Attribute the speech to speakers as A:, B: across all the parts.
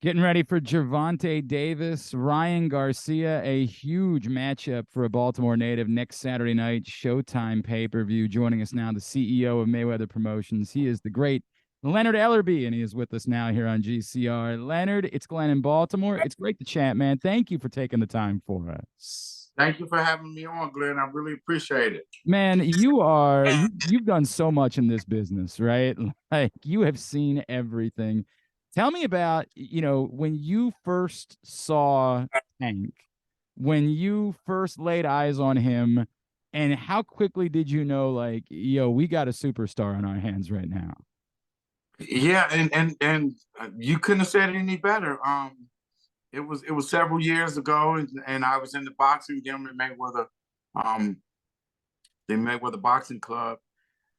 A: Getting ready for Gervonta Davis, Ryan Garcia, a huge matchup for a Baltimore native next Saturday night, Showtime pay-per-view. Joining us now, the CEO of Mayweather Promotions. He is the great Leonard Ellerbe, and he is with us now here on GCR. Leonard, it's Glenn in Baltimore. It's great to chat, man. Thank you for taking the time for us.
B: Thank you for having me on, Glenn. I really appreciate it.
A: Man, you've done so much in this business, right? Like you have seen everything. Tell me about, when you first saw Tank, when you first laid eyes on him, and how quickly did you know, like, yo, we got a superstar on our hands right now?
B: Yeah, and you couldn't have said it any better. It was several years ago, and I was in the boxing gym at Mayweather, um, the Mayweather Boxing Club,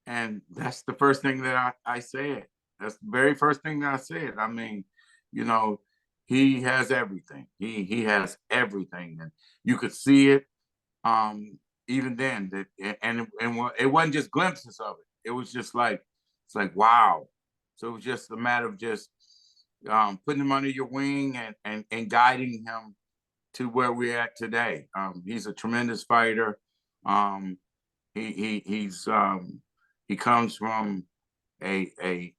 B: and that's the first thing that I said. That's the very first thing that I said. I mean, you know, he has everything. He has everything, and you could see it. Even then, it wasn't just glimpses of it. It was just like it's like wow. So it was just a matter of just putting him under your wing and guiding him to where we're at today. He's a tremendous fighter. Um, he comes from a a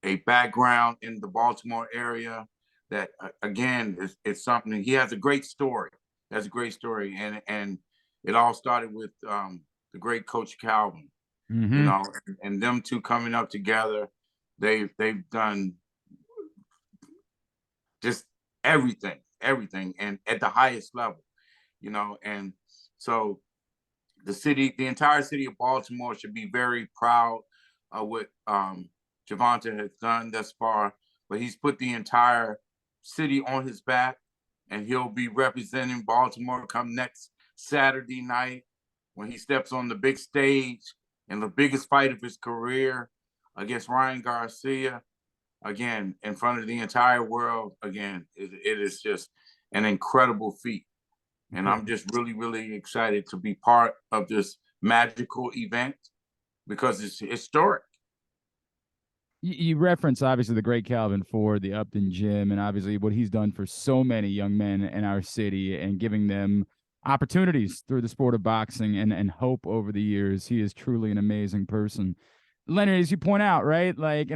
B: a background in the Baltimore area that again is something. He has a great story. Has a great story, and it all started with the great Coach Calvin. You
A: Mm-hmm.
B: know, and them two coming up together, they've done just everything, and at the highest level. And so the entire city of Baltimore should be very proud of what Gervonta has done thus far. But he's put the entire city on his back, and he'll be representing Baltimore come next Saturday night when he steps on the big stage in the biggest fight of his career against Ryan Garcia. Again, in front of the entire world. Again, it is just an incredible feat. And I'm just really, really excited to be part of this magical event because it's historic.
A: You reference obviously the great Calvin Ford, the Upton Gym, and obviously what he's done for so many young men in our city and giving them opportunities through the sport of boxing and hope over the years. He is truly an amazing person. Leonard, as you point out, right? Like,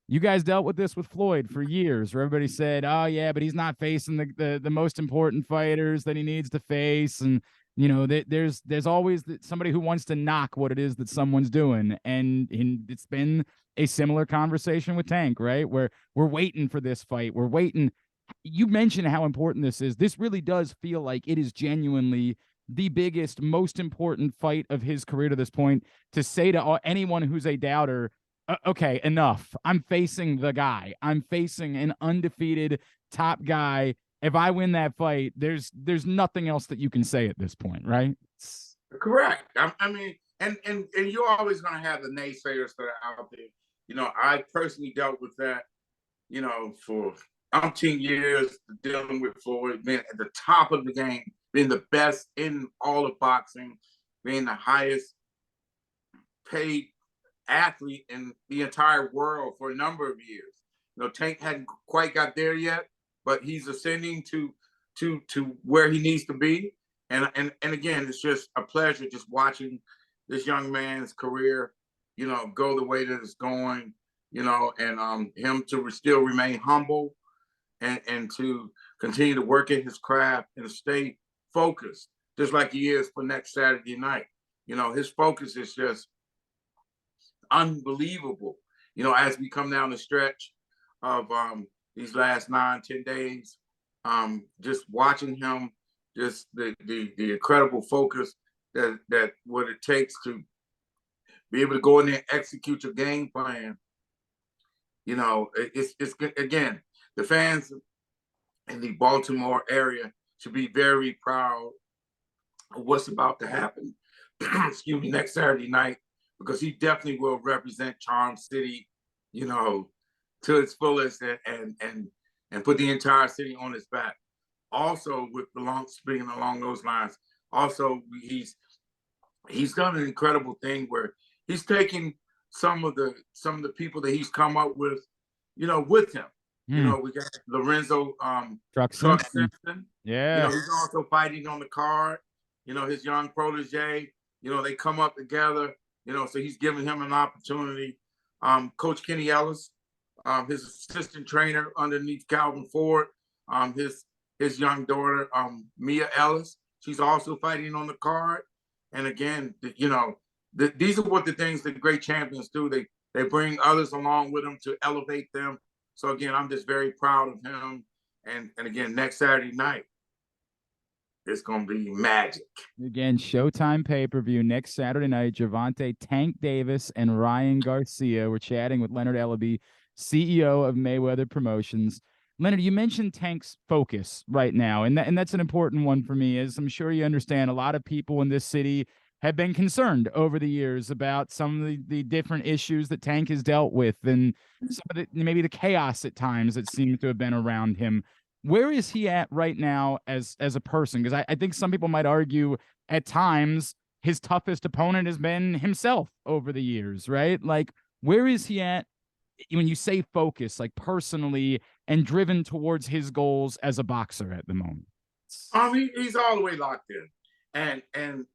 A: you guys dealt with this with Floyd for years, where everybody said, "Oh yeah, but he's not facing the most important fighters that he needs to face," and there's always somebody who wants to knock what it is that someone's doing, and it's been a similar conversation with Tank, right? Where we're waiting for this fight, we're waiting. You mentioned how important this is. This really does feel like it is genuinely the biggest, most important fight of his career to this point. To say to anyone who's a doubter, okay, enough. I'm facing the guy. I'm facing an undefeated top guy. If I win that fight, there's nothing else that you can say at this point, right?
B: Correct. I mean, and you're always going to have the naysayers that are out there. I personally dealt with that, for umpteen years, dealing with Floyd, being at the top of the game, being the best in all of boxing, being the highest paid athlete in the entire world for a number of years. Tank hadn't quite got there yet, but he's ascending to where he needs to be. And again, it's just a pleasure just watching this young man's career, go the way that it's going, and him to still remain humble and to continue to work at his craft and to stay focused, just like he is for next Saturday night. His focus is just unbelievable. As we come down the stretch of these last 9-10 days, just watching him, just the incredible focus that what it takes to be able to go in there and execute your game plan. It's again, the fans in the Baltimore area should be very proud of what's about to happen. Excuse me, next Saturday night, because he definitely will represent Charm City, to its fullest and put the entire city on his back. Also, speaking along those lines, also he's done an incredible thing where he's taken some of the people that he's come up with, with him. We got Lorenzo
A: Truck
B: Truck
A: Simpson.
B: Simpson.
A: Yeah.
B: He's also fighting on the card. His young protege. They come up together. So he's giving him an opportunity. Coach Kenny Ellis, his assistant trainer underneath Calvin Ford, his young daughter, Mia Ellis. She's also fighting on the card. And again, these are what the things that great champions do. They bring others along with them to elevate them. So again, I'm just very proud of him. And again, next Saturday night, it's gonna be magic.
A: Again, Showtime pay-per-view next Saturday night. Gervonta Tank Davis and Ryan Garcia. We're chatting with Leonard Ellerbe, CEO of Mayweather Promotions. Leonard, you mentioned Tank's focus right now, and that's an important one for me, as I'm sure you understand. A lot of people in this city have been concerned over the years about some of the different issues that Tank has dealt with, and some of maybe the chaos at times that seems to have been around him. Where is he at right now as a person? Because I think some people might argue at times his toughest opponent has been himself over the years, right? Like, where is he at when you say focus, like personally and driven towards his goals as a boxer at the moment?
B: He's all the way locked in, and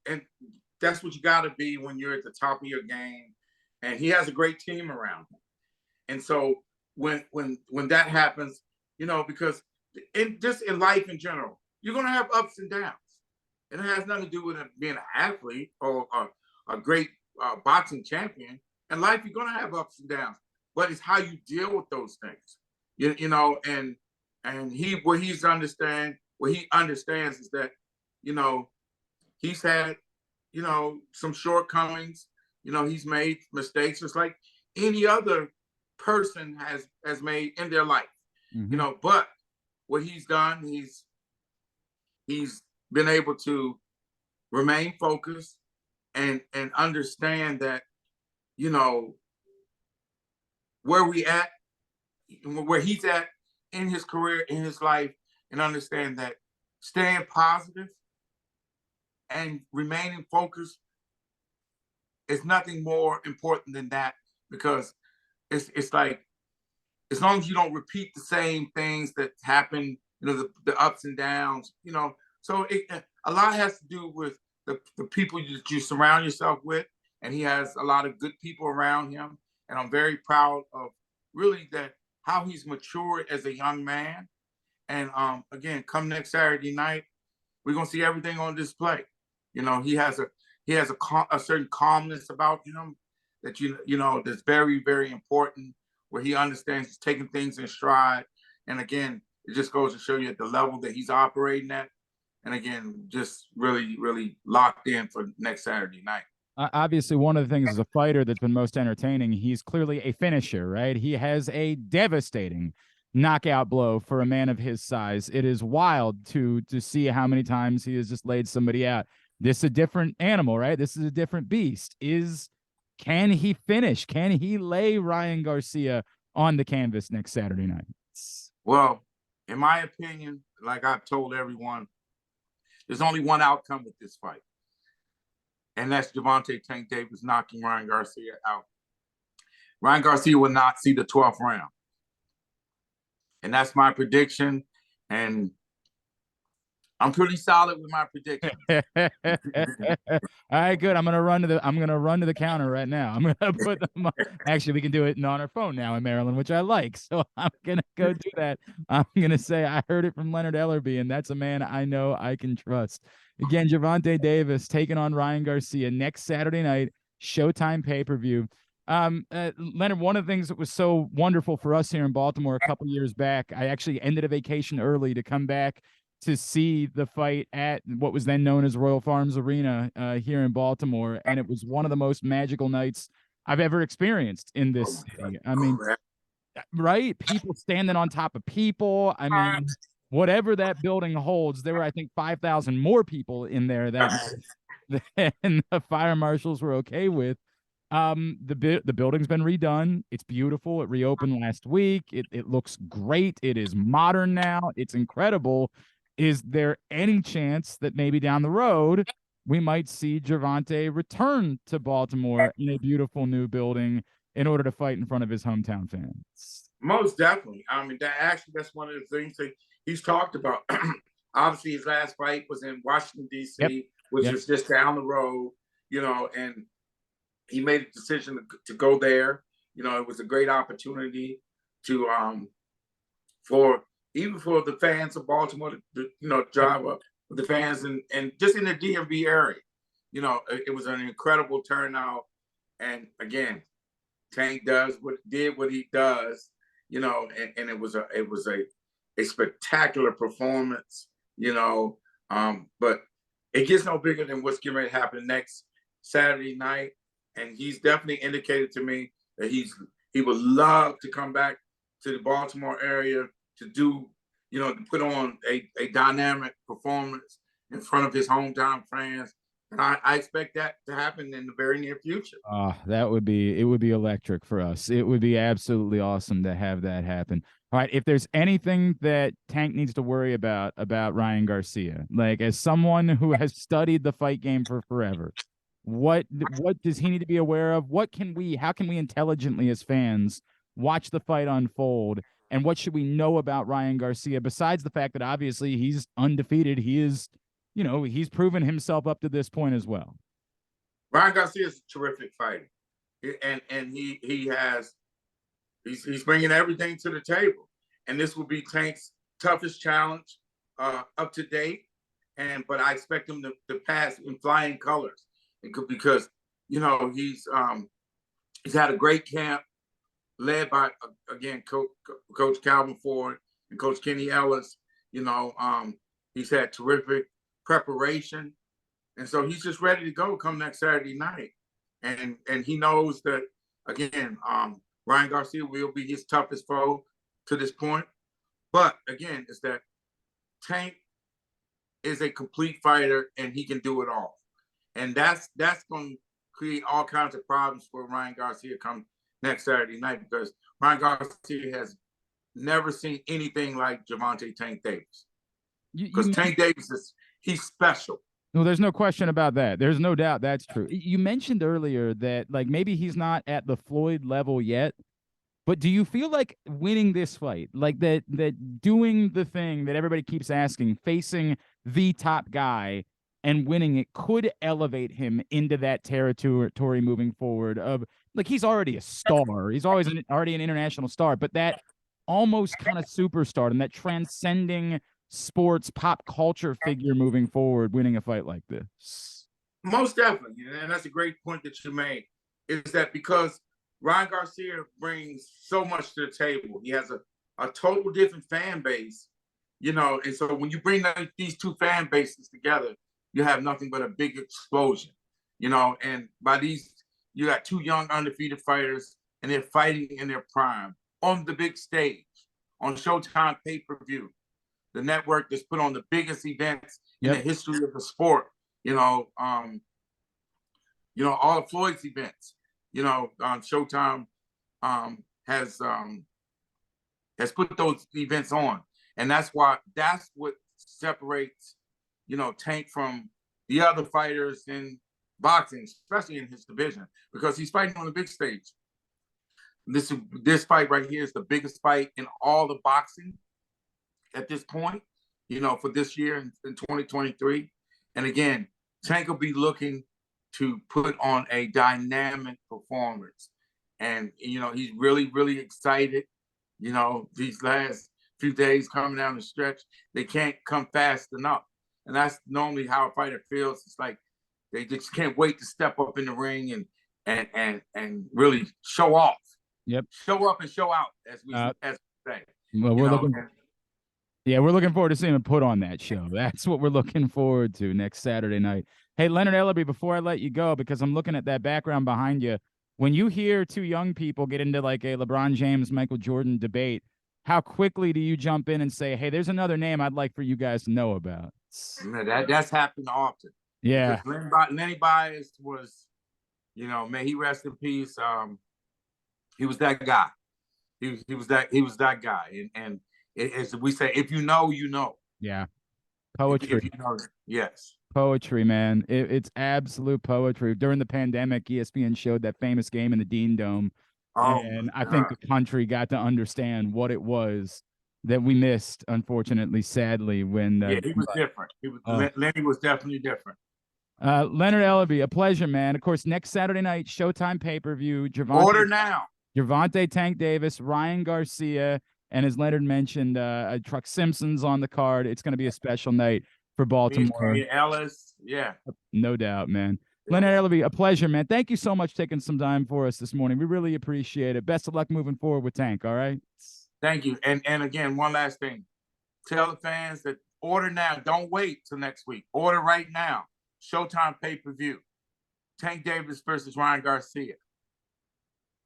B: that's what you got to be when you're at the top of your game. And he has a great team around him. And so when that happens, because in life in general, you're going to have ups and downs. And it has nothing to do with being an athlete or a great boxing champion. In life, you're going to have ups and downs, but it's how you deal with those things. And what he understands is that, he's had, some shortcomings. He's made mistakes just like any other person has made in their life. But what he's done, he's been able to remain focused and understand that, where he's at in his career, in his life, and understand that staying positive and remaining focused is nothing more important than that, because it's like, as long as you don't repeat the same things that happen, the ups and downs, so a lot has to do with the people that you surround yourself with. And he has a lot of good people around him. And I'm very proud of really how he's matured as a young man. And again, come next Saturday night, we're going to see everything on display. He has a certain calmness about him that, that's very, very important, where he understands he's taking things in stride. And again, it just goes to show you at the level that he's operating at. And again, just really, really locked in for next Saturday night.
A: Obviously, one of the things as a fighter that's been most entertaining, he's clearly a finisher, right? He has a devastating knockout blow for a man of his size. It is wild to see how many times he has just laid somebody out. This is a different animal, right? This is a different beast. Can he finish? Can he lay Ryan Garcia on the canvas next Saturday night?
B: Well, in my opinion, like I've told everyone, there's only one outcome with this fight. And that's Gervonta Tank Davis knocking Ryan Garcia out. Ryan Garcia will not see the 12th round. And that's my prediction. And I'm pretty solid with my prediction.
A: All right, good. I'm gonna run to the counter right now. I'm gonna put them on. Actually, we can do it on our phone now in Maryland, which I like. So I'm gonna go do that. I'm gonna say I heard it from Leonard Ellerbe, and that's a man I know I can trust. Again, Gervonta Davis taking on Ryan Garcia next Saturday night, Showtime pay-per-view. Leonard, one of the things that was so wonderful for us here in Baltimore a couple years back, I actually ended a vacation early to come back to see the fight at what was then known as Royal Farms Arena here in Baltimore. And it was one of the most magical nights I've ever experienced in this city. I mean, right? People standing on top of people. I mean, whatever that building holds, there were, I think, 5,000 more people in there that than the fire marshals were okay with. The building's been redone. It's beautiful. It reopened last week. It looks great. It is modern now. It's incredible. Is there any chance that maybe down the road we might see Gervonta return to Baltimore in a beautiful new building in order to fight in front of his hometown fans?
B: Most definitely. I mean, that's one of the things that he's talked about. Obviously, his last fight was in Washington,
A: Yep.
B: D.C., which
A: Yep.
B: is just down the road, and he made a decision to go there. It was a great opportunity to for even for the fans of Baltimore to
A: Yep.
B: drive up with the fans and just in the DMV area. It was an incredible turnout. And again, Tank did what he does, and it was a spectacular performance, but it gets no bigger than what's getting ready to happen next Saturday night. And he's definitely indicated to me that he would love to come back to the Baltimore area to do, to put on a dynamic performance in front of his hometown fans. And I expect that to happen in the very near future.
A: It would be electric for us. It would be absolutely awesome to have that happen. All right, if there's anything that Tank needs to worry about Ryan Garcia, like as someone who has studied the fight game for forever, what does he need to be aware of? How can we intelligently as fans watch the fight unfold? And what should we know about Ryan Garcia besides the fact that obviously he's undefeated? He is, he's proven himself up to this point as well.
B: Ryan Garcia is a terrific fighter, and he's bringing everything to the table. And this will be Tank's toughest challenge up to date. But I expect him to pass in flying colors because he's had a great camp led by again Coach Calvin Ford and Coach Kenny Ellis. He's had terrific preparation. And so he's just ready to go come next Saturday night. And he knows that, again, Ryan Garcia will be his toughest foe to this point. But, again, it's that Tank is a complete fighter, and he can do it all. And that's going to create all kinds of problems for Ryan Garcia come next Saturday night because Ryan Garcia has never seen anything like Gervonta Tank Davis. Because Tank Davis he's special.
A: No, there's no question about that. There's no doubt that's true. You mentioned earlier that like maybe he's not at the Floyd level yet, but do you feel like winning this fight, like that doing the thing that everybody keeps asking, facing the top guy and winning it could elevate him into that territory moving forward of like he's already a star. He's already an international star, but that almost kind of superstardom, that transcending sports pop culture figure moving forward, winning a fight like this.
B: Most definitely, and that's a great point that you made, is that because Ryan Garcia brings so much to the table. He has a total different fan base, and so when you bring these two fan bases together, you have nothing but a big explosion, and by these, you got two young undefeated fighters, and they're fighting in their prime on the big stage, on Showtime PPV. The network that's put on the biggest events in the history of the sport. All of Floyd's events. Showtime has put those events on, and that's what separates Tank from the other fighters in boxing, especially in his division, because he's fighting on the big stage. This fight right here is the biggest fight in all the boxing at this point, for this year in 2023. And again, Tank will be looking to put on a dynamic performance. And, he's really, really excited. These last few days coming down the stretch, they can't come fast enough. And that's normally how a fighter feels. It's like they just can't wait to step up in the ring and really show off.
A: Yep.
B: Show up and show out, as we say.
A: Well, we're looking forward to seeing him put on that show. That's what we're looking forward to next Saturday night. Hey, Leonard Ellerbe, before I let you go, because I'm looking at that background behind you, when you hear two young people get into like a LeBron James, Michael Jordan debate, how quickly do you jump in and say, hey, there's another name I'd like for you guys to know about?
B: That's happened often.
A: Yeah.
B: Lenny Bias was, may he rest in peace. He was that guy. He was that guy. And as we say, if you know, you know.
A: Yeah. Poetry.
B: If you know, yes.
A: Poetry, man. It's absolute poetry. During the pandemic, ESPN showed that famous game in the Dean Dome
B: Oh my
A: And I think
B: God.
A: the country got to understand what it was that we missed, unfortunately, sadly, when
B: Yeah, he was different.
A: oh.
B: Lenny was definitely different.
A: Leonard Ellerbe, a pleasure, man. Of course, next Saturday night, Showtime pay-per-view,
B: Order now.
A: Gervonta Tank Davis, Ryan Garcia, and as Leonard mentioned, Truck Simpson's on the card. It's going to be a special night for
B: Me,
A: Baltimore.
B: Kenya Ellis. Yeah.
A: No doubt, man.
B: Yeah.
A: Leonard Ellerbe, a pleasure, man. Thank you so much for taking some time for us this morning. We really appreciate it. Best of luck moving forward with Tank, all right?
B: Thank you. And again, one last thing. Tell the fans that order now. Don't wait till next week. Order right now. Showtime pay-per-view. Tank Davis versus Ryan Garcia.